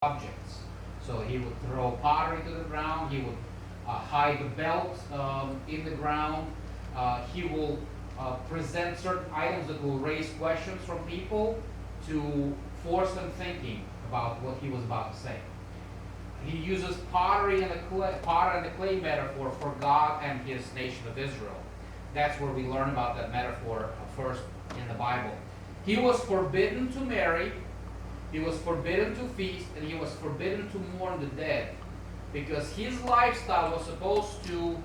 objects. So he would throw pottery to the ground. He would hide the belt in the ground. He will present certain items that will raise questions from people to force them thinking about what he was about to say. He uses pottery and the clay metaphor for God and his nation of Israel. That's where we learn about that metaphor first in the Bible. He was forbidden to marry, he was forbidden to feast, and he was forbidden to mourn the dead, because his lifestyle was supposed to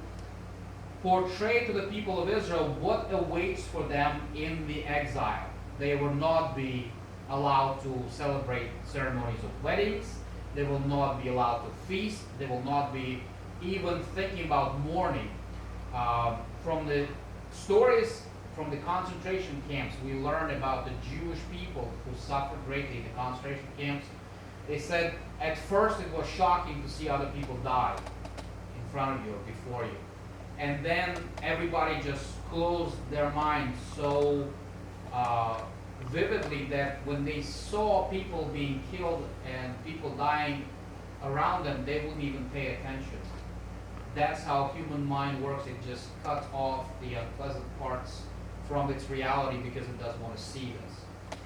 portray to the people of Israel what awaits for them in the exile. They will not be allowed to celebrate ceremonies of weddings. They will not be allowed to feast. They will not be even thinking about mourning. From the stories from the concentration camps, we learn about the Jewish people who suffered greatly in the concentration camps. They said at first it was shocking to see other people die in front of you or before you. And then everybody just closed their minds so vividly that when they saw people being killed and people dying around them, they wouldn't even pay attention. That's how human mind works. It just cuts off the unpleasant parts from its reality because it doesn't want to see this.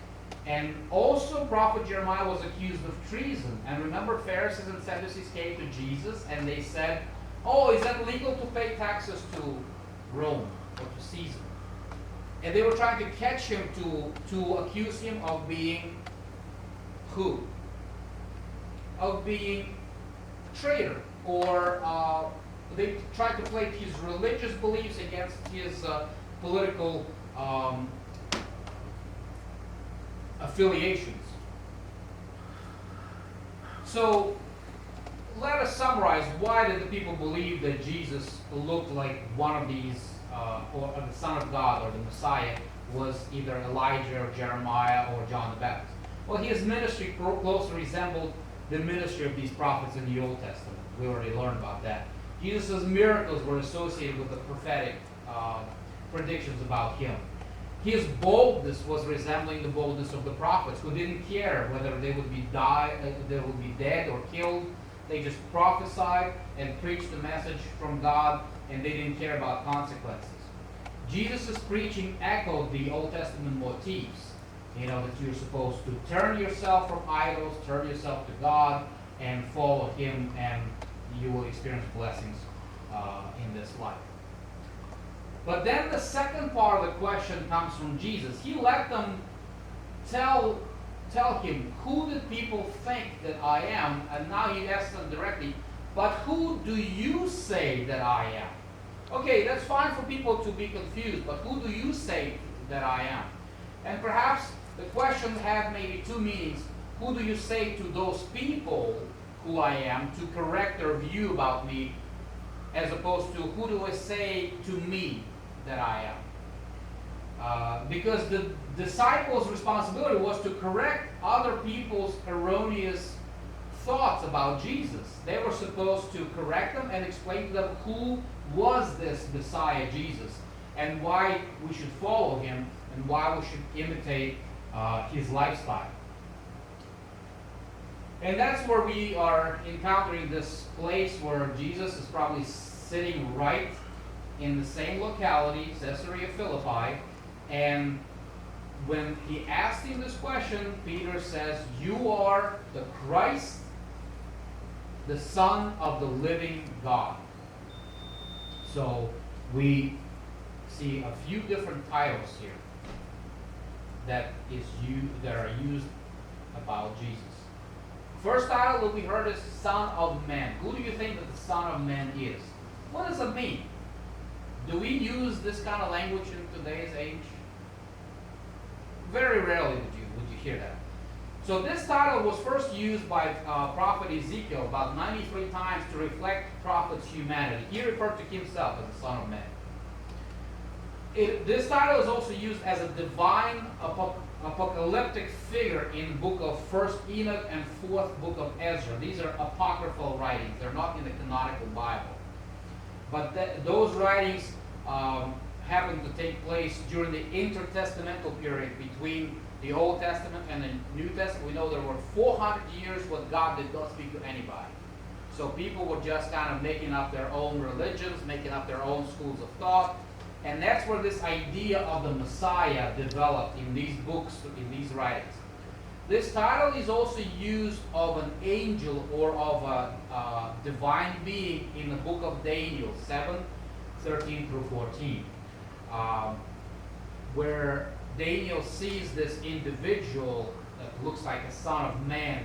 And also prophet Jeremiah was accused of treason. And remember, Pharisees and Sadducees came to Jesus and they said, "Oh, is that legal to pay taxes to Rome or to Caesar?" And they were trying to catch him to accuse him of being who? Of being traitor, or they tried to play his religious beliefs against his political affiliations. So let us summarize. Why did the people believe that Jesus looked like one of these, or the Son of God, or the Messiah was either Elijah or Jeremiah or John the Baptist? Well, his ministry closely resembled the ministry of these prophets in the Old Testament. We already learned about that. Jesus' miracles were associated with the prophetic predictions about him. His boldness was resembling the boldness of the prophets, who didn't care whether they would be dead or killed. They just prophesied and preached the message from God, and they didn't care about consequences. Jesus' preaching echoed the Old Testament motifs. That you're supposed to turn yourself from idols, turn yourself to God, and follow him, and you will experience blessings in this life. But then the second part of the question comes from Jesus. He let them tell him, "Who did people think that I am?" And now he asks them directly, "But who do you say that I am?" Okay, that's fine for people to be confused, but who do you say that I am? And perhaps the question had maybe two meanings. Who do you say to those people who I am to correct their view about me, as opposed to who do I say to me that I am? Because the disciples' responsibility was to correct other people's erroneous thoughts about Jesus. They were supposed to correct them and explain to them who was this Messiah Jesus, and why we should follow him, and why we should imitate his lifestyle. And that's where we are encountering this place where Jesus is probably sitting right in the same locality, Caesarea Philippi, and when he asked him this question, Peter says, "You are the Christ, the Son of the living God." So we see a few different titles here that are used about Jesus. First title that we heard is Son of Man. Who do you think that the Son of Man is? What does it mean? Do we use this kind of language in today's age? Very rarely would you hear that. So this title was first used by prophet Ezekiel about 93 times to reflect the prophet's humanity. He referred to himself as the Son of Man. This title is also used as a divine apocalyptic figure in book of 1st Enoch and 4th book of Ezra. These are apocryphal writings. They're not in the canonical Bible. But those writings happen to take place during the intertestamental period between the Old Testament and the New Testament, we know there were 400 years when God did not speak to anybody. So people were just kind of making up their own religions, making up their own schools of thought. And that's where this idea of the Messiah developed in these books, in these writings. This title is also used of an angel or of a divine being in the book of Daniel 7:13 through 14, where Daniel sees this individual that looks like a son of man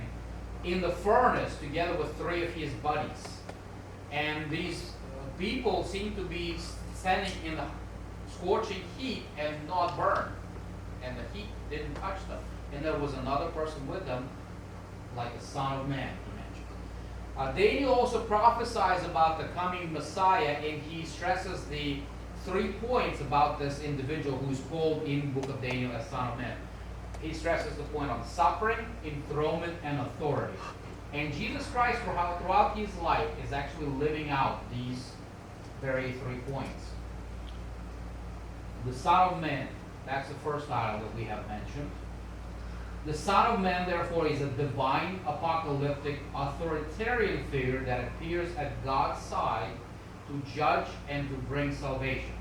in the furnace together with 3 of his buddies. And these people seem to be standing in the scorching heat and not burned. And the heat didn't touch them. And there was another person with them, like a son of man, he mentioned. Daniel also prophesies about the coming Messiah, and he stresses the 3 points about this individual who is called in the book of Daniel as son of man. He stresses the point on suffering, enthronement, and authority. And Jesus Christ, throughout his life, is actually living out these very 3 points. The Son of Man, that's the first title that we have mentioned. The Son of Man, therefore, is a divine, apocalyptic, authoritarian figure that appears at God's side to judge and to bring salvation.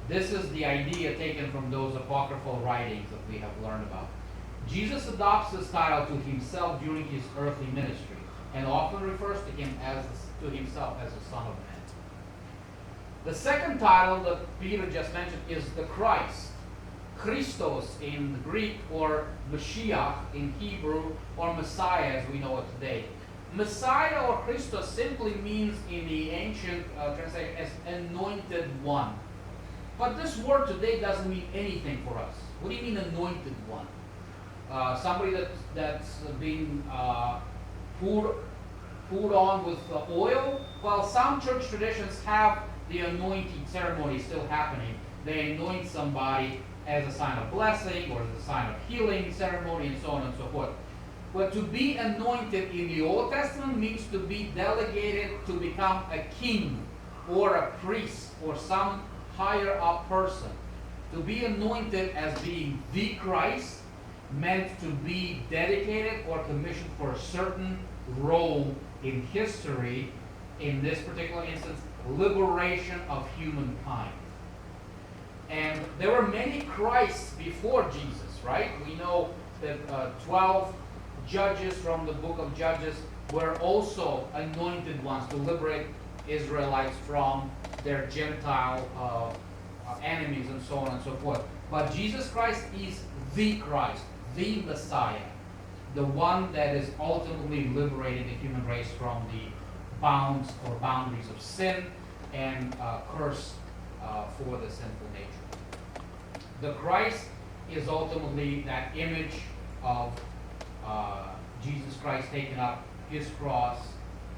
This is the idea taken from those apocryphal writings that we have learned about. Jesus adopts this title to himself during his earthly ministry and often refers to himself as the Son of Man. The second title that Peter just mentioned is the Christ. Christos in the Greek, or Mashiach in Hebrew, or Messiah as we know it today. Messiah or Christos simply means in the ancient translation as anointed one. But this word today doesn't mean anything for us. What do you mean anointed one? Somebody that's being poured on with oil? Well, some church traditions have the anointing ceremony still happening. They anoint somebody as a sign of blessing or as a sign of healing ceremony and so on and so forth. But to be anointed in the Old Testament means to be delegated to become a king or a priest or some higher up person. To be anointed as being the Christ meant to be dedicated or commissioned for a certain role in history, in this particular instance, liberation of humankind. And there were many Christs before Jesus, right? We know that 12 judges from the book of Judges were also anointed ones to liberate Israelites from their Gentile enemies and so on and so forth. But Jesus Christ is the Christ, the Messiah, the one that is ultimately liberating the human race from the bounds or boundaries of sin and curse for the sinful nature. The Christ is ultimately that image of Jesus Christ taking up his cross,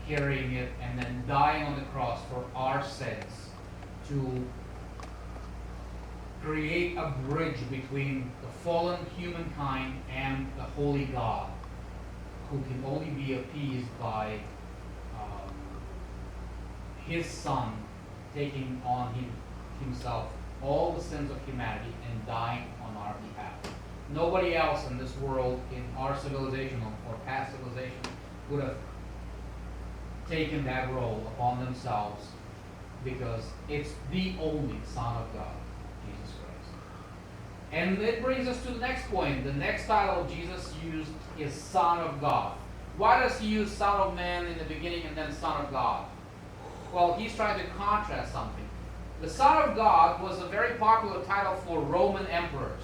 carrying it, and then dying on the cross for our sins to create a bridge between the fallen humankind and the holy God, who can only be appeased by his Son taking on himself all the sins of humanity and dying on our behalf. Nobody else in this world, in our civilization or past civilization, would have taken that role upon themselves, because it's the only Son of God, Jesus Christ. And it brings us to the next point. The next title Jesus used is Son of God. Why does he use Son of Man in the beginning and then Son of God? Well, he's trying to contrast something. The Son of God was a very popular title for Roman emperors.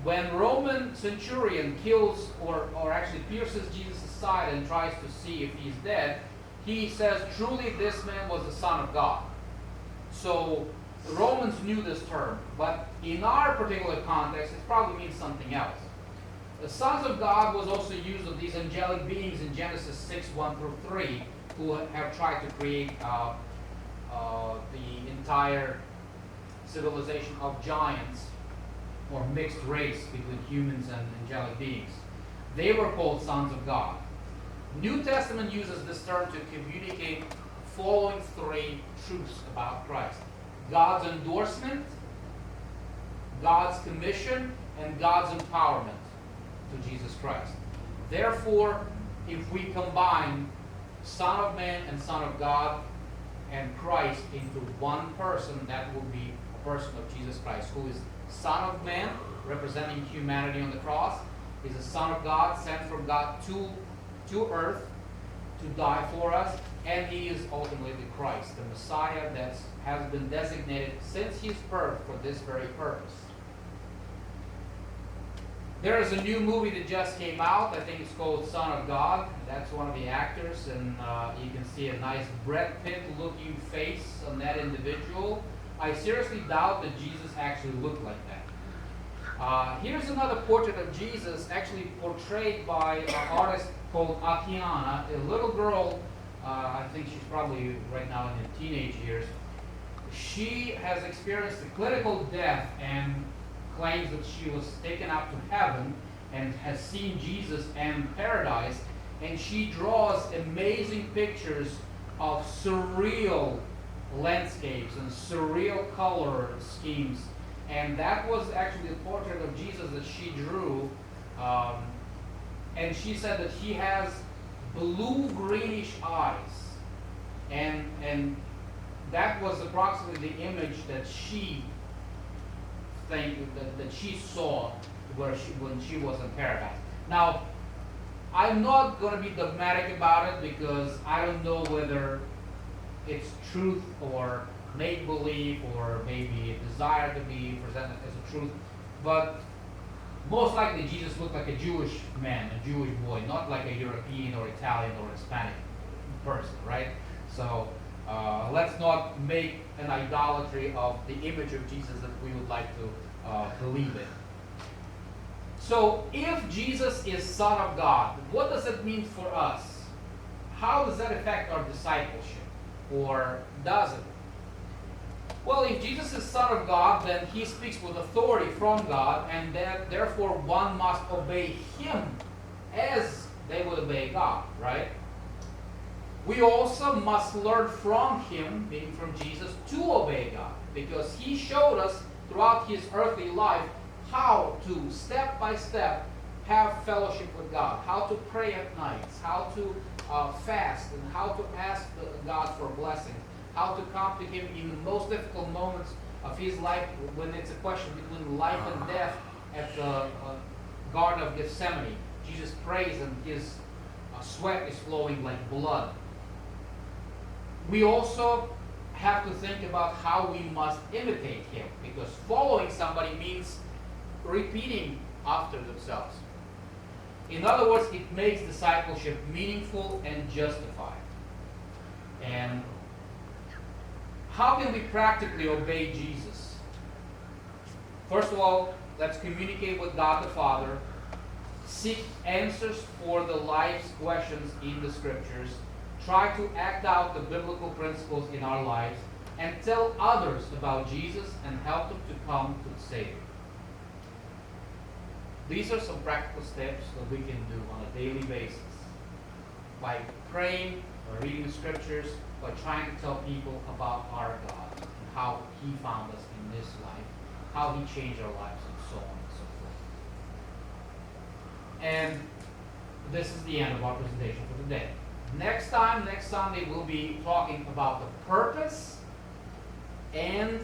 When Roman centurion kills or actually pierces Jesus' side and tries to see if he's dead, he says, truly this man was the Son of God. So the Romans knew this term, but in our particular context, it probably means something else. The sons of God was also used of these angelic beings in Genesis 6:1 through 3, who have tried to create the entire civilization of giants, or mixed race between humans and angelic beings. They were called sons of God. New Testament uses this term to communicate following 3 truths about Christ: God's endorsement, God's commission, and God's empowerment to Jesus Christ. Therefore, if we combine Son of Man and Son of God and Christ into one person, that will be a person of Jesus Christ, who is Son of Man, representing humanity on the cross, is the Son of God, sent from God to earth to die for us, and he is ultimately the Christ, the Messiah that has been designated since his birth for this very purpose. There is a new movie that just came out. I think it's called Son of God. That's one of the actors, and you can see a nice Brad Pitt-looking face on that individual. I seriously doubt that Jesus actually looked like that. Here's another portrait of Jesus, actually portrayed by an artist called Akiana, a little girl. I think she's probably right now in her teenage years. She has experienced a clinical death and claims that she was taken up to heaven and has seen Jesus and paradise, and she draws amazing pictures of surreal landscapes and surreal color schemes, and that was actually the portrait of Jesus that she drew, and she said that he has blue-greenish eyes, and that was approximately the image that she that she saw when she was in paradise. Now, I'm not going to be dogmatic about it because I don't know whether it's truth or make-believe or maybe a desire to be presented as a truth, but most likely Jesus looked like a Jewish man, a Jewish boy, not like a European or Italian or Hispanic person, right? So let's not make an idolatry of the image of Jesus that we would like to believe in. So if Jesus is Son of God, what does it mean for us? How does that affect our discipleship? Or does it? Well, if Jesus is Son of God, then he speaks with authority from God, and that therefore one must obey him as they would obey God, right? We also must learn from him, being from Jesus, to obey God, because he showed us throughout his earthly life how to, step by step, have fellowship with God, how to pray at nights, how to fast, and how to ask God for blessings, how to come to him in the most difficult moments of his life when it's a question between life and death at the Garden of Gethsemane. Jesus prays and his sweat is flowing like blood. We also have to think about how we must imitate him, because following somebody means repeating after themselves. In other words, it makes discipleship meaningful and justified. And how can we practically obey Jesus? First of all, let's communicate with God the Father, seek answers for the life's questions in the Scriptures, try to act out the biblical principles in our lives, and tell others about Jesus and help them to come to the Savior. These are some practical steps that we can do on a daily basis by praying, by reading the Scriptures, by trying to tell people about our God and how he found us in this life, how he changed our lives, and so on and so forth. And this is the end of our presentation for today. Next Sunday, we'll be talking about the purpose and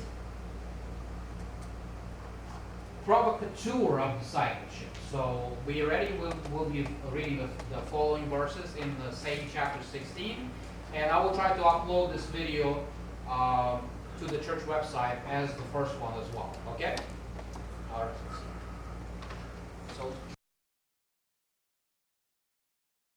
provocateur of discipleship. So be ready. We'll be reading the following verses in the same chapter 16. And I will try to upload this video to the church website as the first one as well. Okay? All right.